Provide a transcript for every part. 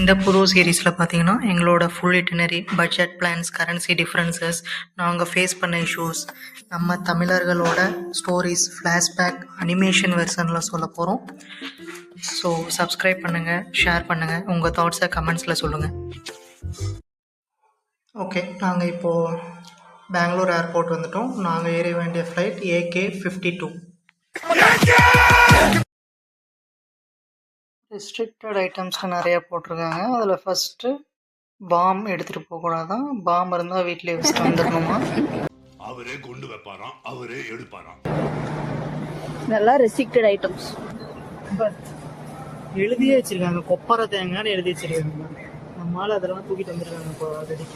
இந்த புது சீரீஸில் பார்த்தீங்கன்னா எங்களோட full itinerary budget plans currency differences நாங்கள் ஃபேஸ் பண்ண இஷ்யூஸ் நம்ம தமிழர்களோட ஸ்டோரிஸ் ஃப்ளாஷ்பேக் அனிமேஷன் வெர்ஷனில் சொல்ல போகிறோம். ஸோ சப்ஸ்கிரைப் பண்ணுங்கள், ஷேர் பண்ணுங்கள், உங்கள் தாட்ஸை கமெண்ட்ஸில் சொல்லுங்கள். ஓகே, நாங்கள் இப்போது பெங்களூர் ஏர்போர்ட் வந்துட்டோம். நாங்கள் ஏற வேண்டிய ஃப்ளைட் AK-52. ரெஸ்ட்ரிக்டட் ஐட்டம்ஸ்க்கு நிறையா போட்டிருக்காங்க. அதில் ஃபஸ்ட்டு பாம் எடுத்துகிட்டு போகக்கூடாதான். பாம் இருந்தால் வீட்டிலே வச்சுட்டு வந்துடணுமா? அவரே கொண்டு வைப்பாராம், அவரே எடுப்பாராம். நல்லா ரெஸ்ட்ரிக்டட் ஐட்டம்ஸ் எழுதியே வச்சிருக்காங்க. கொப்பரை தேங்காய்னு எழுதி வச்சிருக்காங்க. நம்மளால அதெல்லாம் தூக்கிட்டு வந்துருக்காங்க. இப்போ ஆல்ரெடி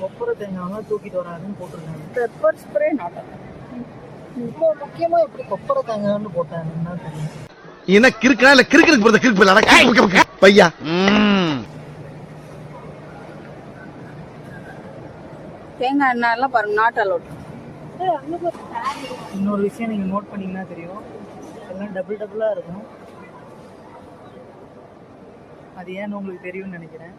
கொப்பரை தேங்காய்லாம் தூக்கிட்டு வராதுன்னு போட்டிருக்காங்க. Pepper spray not. இப்போ முக்கியமாக எப்படி கொப்பரை தேங்காய்னு போட்டாங்கன்னா தெரியும். எனக்கு இருக்கா இல்ல கிறுக்கு போறது கிறுக்கு பையா. தேங்காய் எண்ணெய் எல்லாம் பாருங்க, நாட் அலோட். இன்னொரு விஷயம் நீங்க நோட் பண்ணீங்கன்னா தெரியும், எல்லாம் டபுள் டபுளா இருக்கும். அது ஏன்னு உங்களுக்கு தெரியும்னு நினைக்கிறேன்.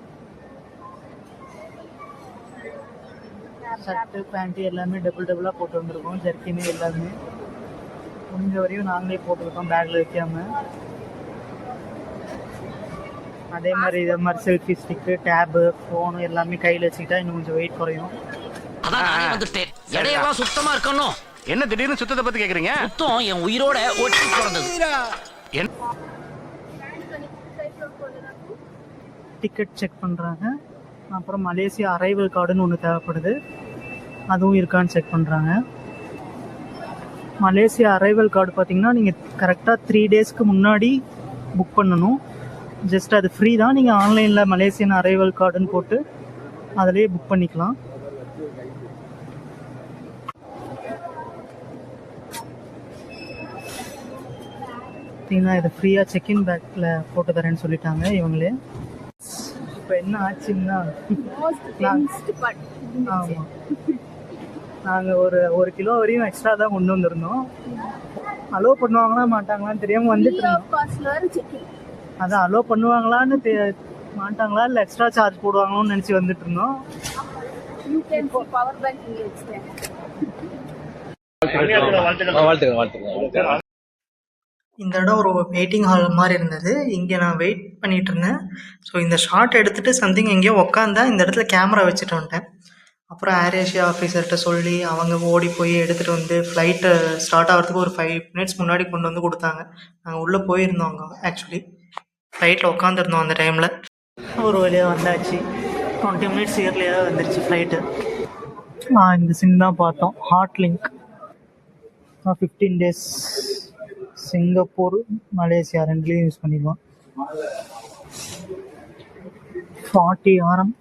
ஷர்ட்டு பேண்ட்டு எல்லாமே டபுள் டபுளா போட்டு வந்திருக்கோம். ஜர்க்கின்னு எல்லாமே முடிஞ்ச வரையும் நாங்களே போட்டுருக்கோம் பேக்கில் வைக்காம. அதே மாதிரி இதே மாதிரி செல்ஃபி ஸ்டிக்கு, டேபு, ஃபோனு எல்லாமே கையில் வச்சுக்கிட்டா இன்னும் கொஞ்சம் வெயிட் குறையும். சுத்தமா இருக்கணும். என்ன திடீர்னு சுத்தத்தை பத்தி கேக்குறீங்க? சுத்தம் என் உயிரோட ஒட்டி பிறந்தது. டிக்கெட் செக் பண்ணுறாங்க. அப்புறம் மலேசியா அரைவல் கார்டுன்னு ஒன்று தேவைப்படுது, அதுவும் இருக்கான்னு செக் பண்ணுறாங்க. மலேசியா அரைவல் கார்டு பார்த்தீங்கன்னா நீங்கள் கரெக்டாக 3 டேஸ்க்கு முன்னாடி புக் பண்ணணும். ஜஸ்ட் அது ஃப்ரீ தான். நீங்கள் ஆன்லைனில் மலேசியன் அரைவல் கார்டுன்னு போட்டு அதிலே புக் பண்ணிக்கலாம். பார்த்தீங்கன்னா இது ஃப்ரீயாக செக்இன் பேக்கில் போட்டு தரேன்னு சொல்லிட்டாங்க இவங்களே. இப்போ என்ன ஆச்சுன்னா, ஆமாம், நாங்கள் ஒரு கிலோ வரையும் எக்ஸ்ட்ரா தான் கொண்டு வந்திருந்தோம். அலோவ் பண்ணுவாங்களா மாட்டாங்களான்னு தெரியாமல் வந்துட்டு இருந்தோம். அதான் அலோவ் பண்ணுவாங்களான்னு மாட்டாங்களா இல்லை எக்ஸ்ட்ரா சார்ஜ் போடுவாங்களோன்னு நினச்சி வந்துட்டு இருந்தோம். இந்த இடம் ஒரு வெயிட்டிங் ஹால் மாதிரி இருந்தது. இங்கே நான் வெயிட் பண்ணிட்டு இருந்தேன். ஸோ இந்த ஷார்ட் எடுத்துகிட்டு சம்திங் எங்கேயோ உக்காந்தா இந்த இடத்துல கேமரா வச்சுட்டு வந்துட்டேன். அப்புறம் ஏர் ஏஷியா ஆஃபீஸர்கிட்ட சொல்லி அவங்க ஓடி போய் எடுத்துகிட்டு வந்து ஃப்ளைட்டு ஸ்டார்ட் ஆகிறதுக்கு ஒரு 5 மினிட்ஸ் முன்னாடி கொண்டு வந்து கொடுத்தாங்க. நாங்கள் உள்ளே போயிருந்தோம். அங்கே ஆக்சுவலி ஃப்ளைட்டில் உட்காந்துருந்தோம் அந்த டைமில். ஒரு வழியாக வந்தாச்சு. 20 மினிட்ஸ் இயர்லியாக வந்துருச்சு ஃப்ளைட்டு. இந்த சிம் தான் பார்த்தோம், hot link. 15 days Singapore Malaysia ரெண்டுலேயும் யூஸ் பண்ணிக்கலாம். 40 RM.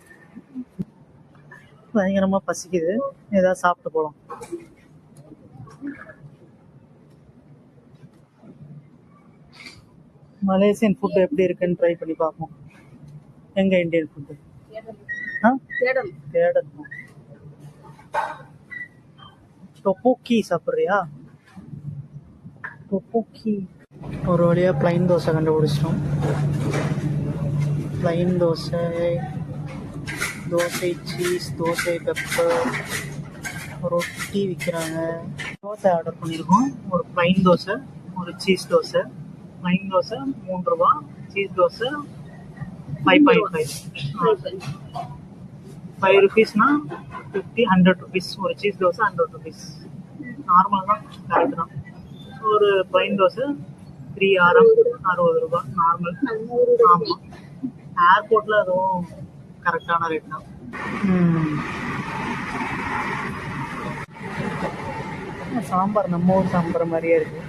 பயங்கரமாக பசிக்குது, ஏதாவது சாப்பிட்டு போகலாம். மலேசியன் ஃபுட்டு எப்படி இருக்குன்னு ட்ரை பண்ணி பார்ப்போம். எங்கள் இந்தியன் ஃபுட்டு தேடணும். டொப்போக்கி சாப்பிட்றியா? டொப்போக்கி. ஒரு வழியாக ப்ளைன் தோசை கண்டுபிடிச்சிட்டோம். Plain dosa, dosa cheese, dosa pepper, ரொட்டி விற்கிறாங்க. தோசை ஆர்டர் பண்ணியிருக்கோம். ஒரு ப்ளைன் தோசை, ஒரு சீஸ் தோசை. ப்ளைன் தோசை 3 ரூபா, சீஸ் தோசை 5.5. 5 ருபீஸ்னா 100 ருபீஸ். ஒரு சீஸ் தோசை 100 ருபீஸ். நார்மல் தான், கரெக்ட் தான். ஒரு ப்ளைன் தோசை 3 RM 60 ரூபா நார்மல். ஆமாம், ஏர்போர்ட்டில் அதுவும் கரெக்டான ரேட் தான். சாம்பார் நம்ம ஊர் சாம்பார் மாதிரியே இருக்கு.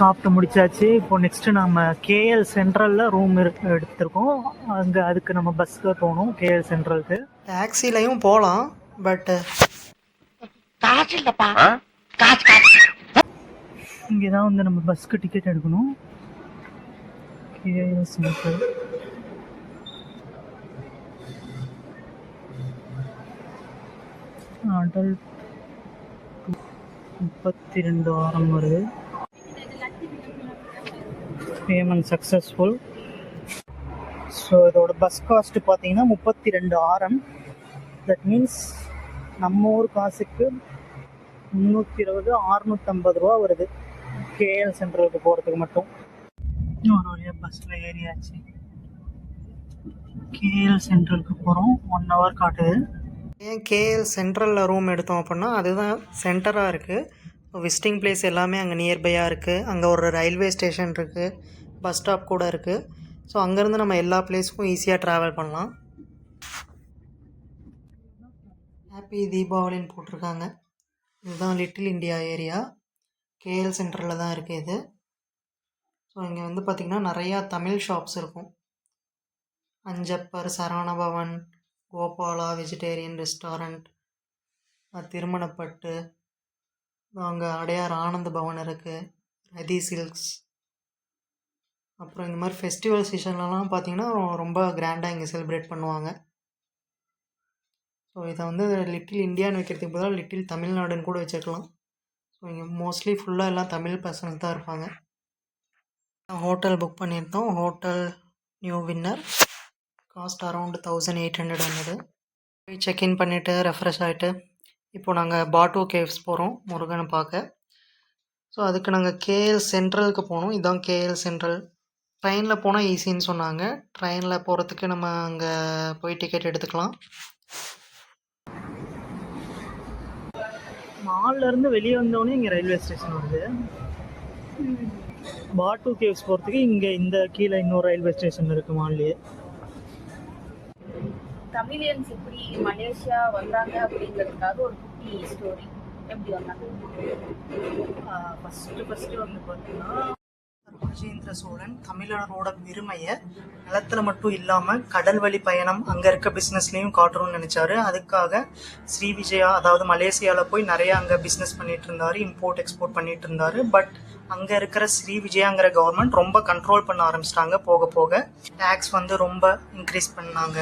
சாப்பிட்டு முடிச்சாச்சு. இப்போ நெக்ஸ்ட் நம்ம KL சென்ட்ரல்ல ரூம் எடுத்திருக்கோம். அங்கே அதுக்கு நம்ம பஸ்க்கு போகணும். KL சென்ட்ரலுக்கு டாக்ஸிலையும் போகலாம், பட் இங்கே தான் வந்து நம்ம பஸ்க்கு டிக்கெட் எடுக்கணும். KL central. அடல்ட் 32 வருது. Payment successful. ஸோ இதோட பஸ் காஸ்ட்டு பார்த்தீங்கன்னா 32 RM. தட் மீன்ஸ் நம்ம ஊர் காசுக்கு 320 650 ரூபா வருது கேஎல் சென்ட்ரலுக்கு போகிறதுக்கு மட்டும். ஒரு வழியாக பஸ்ஸில் ஏறியாச்சு. கேஎல் சென்ட்ரலுக்கு போகிறோம். 1 hour காட்டுது. ஏன் கேஎல் சென்ட்ரலில் ரூம் எடுத்தோம் அப்படின்னா அதுதான் சென்டராக இருக்குது. விசிட்டிங் பிளேஸ் எல்லாமே அங்கே நியர்பையாக இருக்குது. அங்கே ஒரு ரயில்வே ஸ்டேஷன் இருக்குது, பஸ் ஸ்டாப் கூட இருக்குது. ஸோ அங்கேருந்து நம்ம எல்லா பிளேஸுக்கும் ஈஸியாக ட்ராவல் பண்ணலாம். ஹாப்பி தீபாவளின்னு போட்டிருக்காங்க. இதுதான் லிட்டில் இந்தியா ஏரியா. கேஎல் சென்டரில் தான் இருக்குது இது. ஸோ இங்கே வந்து பார்த்திங்கன்னா நிறையா தமிழ் ஷாப்ஸ் இருக்கும். அஞ்சப்பர், சரவணபவன், கோபாலா வெஜிடேரியன் ரெஸ்டாரண்ட், திருமணப்பட்டு, அங்கே அடையார் ஆனந்த பவன் இருக்குது, ரதி சில்க்ஸ். அப்புறம் இந்த மாதிரி ஃபெஸ்டிவல் சீசன்லலாம் பார்த்திங்கன்னா ரொம்ப கிராண்டாக இங்கே செலிப்ரேட் பண்ணுவாங்க. ஸோ இதை வந்து லிட்டில் இந்தியான்னு வைக்கிறதுக்கு பதிலாக லிட்டில் தமிழ்நாடுன்னு கூட வச்சுருக்கலாம். ஸோ இங்கே மோஸ்ட்லி ஃபுல்லாக எல்லாம் தமிழ் பர்சன்ஸ் தான் இருப்பாங்க. ஹோட்டல் புக் பண்ணியிருந்தோம். Hotel new winner. Cost around 1800 வந்தது. போய் செக்இன் பண்ணிவிட்டு ரெஃப்ரெஷ் ஆகிட்டு இப்போது நாங்கள் பாட்டு கேவ்ஸ் போகிறோம் முருகனை பார்க்க. ஸோ அதுக்கு நாங்கள் கேஎல் சென்ட்ரலுக்கு போகணும். இதுதான் கேஎல் சென்ட்ரல். ட்ரெயினில் போனால் ஈஸின்னு சொன்னாங்க. ட்ரெயினில் போகிறதுக்கு நம்ம அங்கே போய் டிக்கெட் எடுத்துக்கலாம். மால்லேருந்து வெளியே வந்தோடனே இங்கே ரயில்வே ஸ்டேஷன் வருது. பாட்டு கேவ்ஸ் போகிறதுக்கு இங்கே இந்த கீழே இன்னொரு ரயில்வே ஸ்டேஷன் இருக்குது மால்லேயே. தமிழியன்ஸ் எப்படி மலேசியா வந்தாங்க அப்படிங்கிறதுக்காக ஒரு குட்டி ஸ்டோரி. எப்படி வந்தாங்க? ஃபஸ்ட்டு வந்து பார்த்தீங்கன்னா ராஜேந்திர சோழன் தமிழரோட பெருமையை நிலத்தில் மட்டும் இல்லாமல் கடல் வழி பயணம் அங்கே இருக்க பிஸ்னஸ்லேயும் காட்டணும்னு நினச்சாரு. அதுக்காக ஸ்ரீ விஜயா, அதாவது மலேசியாவில் போய் நிறையா அங்கே பிஸ்னஸ் பண்ணிகிட்டு இருந்தார், இம்போர்ட் எக்ஸ்போர்ட் பண்ணிகிட்டு இருந்தார். பட் அங்கே இருக்கிற ஸ்ரீ விஜயாங்கிற கவர்மெண்ட் ரொம்ப கண்ட்ரோல் பண்ண ஆரம்பிச்சிட்டாங்க. போக போக டேக்ஸ் வந்து ரொம்ப இன்க்ரீஸ் பண்ணாங்க,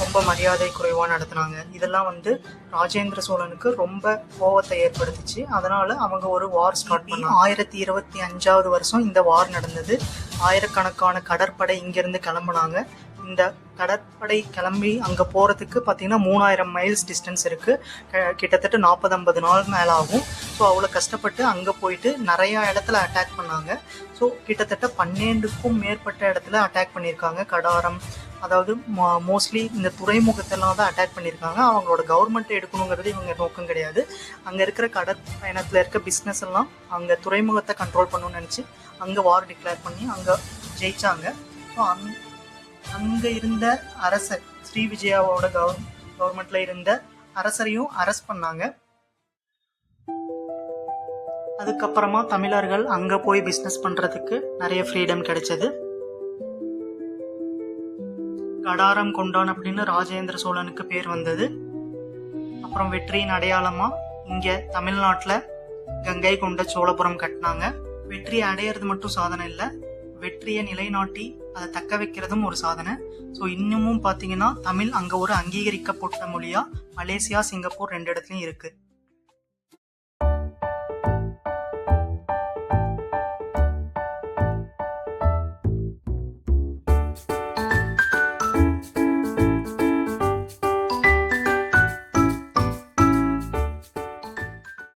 ரொம்ப மரியாதை குறைவாக நடத்தினாங்க. இதெல்லாம் வந்து ராஜேந்திர சோழனுக்கு ரொம்ப கோவத்தை ஏற்படுத்துச்சு. அதனால் அவங்க ஒரு வார் ஸ்டார்ட் பண்ணாங்க. 1025வது வருஷம் இந்த வார் நடந்தது. ஆயிரக்கணக்கான கடற்படை இங்கேருந்து கிளம்புனாங்க. இந்த கடற்படை கிளம்பி அங்கே போகிறதுக்கு பார்த்திங்கன்னா 3000 மைல்ஸ் டிஸ்டன்ஸ் இருக்குது. கிட்டத்தட்ட 40-50 நாள் மேலே ஆகும். ஸோ அவ்வளோ கஷ்டப்பட்டு அங்கே போயிட்டு நிறையா இடத்துல அட்டாக் பண்ணாங்க. ஸோ கிட்டத்தட்ட 12க்கும் மேற்பட்ட இடத்துல அட்டாக் பண்ணியிருக்காங்க. கடாரம், அதாவது மோஸ்ட்லி இந்த துறைமுகத்தெல்லாம் தான் அட்டாக் பண்ணியிருக்காங்க. அவங்களோட கவர்மெண்ட்டை எடுக்கணுங்கிறது இவங்க நோக்கம் கிடையாது. அங்கே இருக்கிற கடற்பயணத்தில் இருக்க பிஸ்னஸ் எல்லாம் அங்கே துறைமுகத்தை கண்ட்ரோல் பண்ணணும்னு நினச்சி அங்கே வார் டிக்ளேர் பண்ணி அங்கே ஜெயித்தாங்க. ஸோ அங்கே இருந்த அரசர், ஸ்ரீ விஜயாவோட கவர்மெண்ட்டில் இருந்த அரசரையும் அரெஸ்ட் பண்ணாங்க. அதுக்கப்புறமா தமிழர்கள் அங்கே போய் பிஸ்னஸ் பண்ணுறதுக்கு நிறைய ஃப்ரீடம் கிடைச்சது. கடாரம் கொண்டான் அப்படின்னு ராஜேந்திர சோழனுக்கு பேர் வந்தது. அப்புறம் வெற்றியின் அடையாளமாக இங்கே தமிழ்நாட்டில் கங்கை கொண்ட சோழபுரம் கட்டினாங்க. வெற்றியை அடையிறது மட்டும் சாதனை இல்லை, வெற்றியை நிலைநாட்டி அதை தக்க வைக்கிறதும் ஒரு சாதனை. ஸோ இன்னமும் பார்த்தீங்கன்னா தமிழ் அங்கே ஒரு அங்கீகரிக்கப்பட்ட மொழியாக மலேசியா, சிங்கப்பூர் 2 இடத்துலையும் இருக்குது.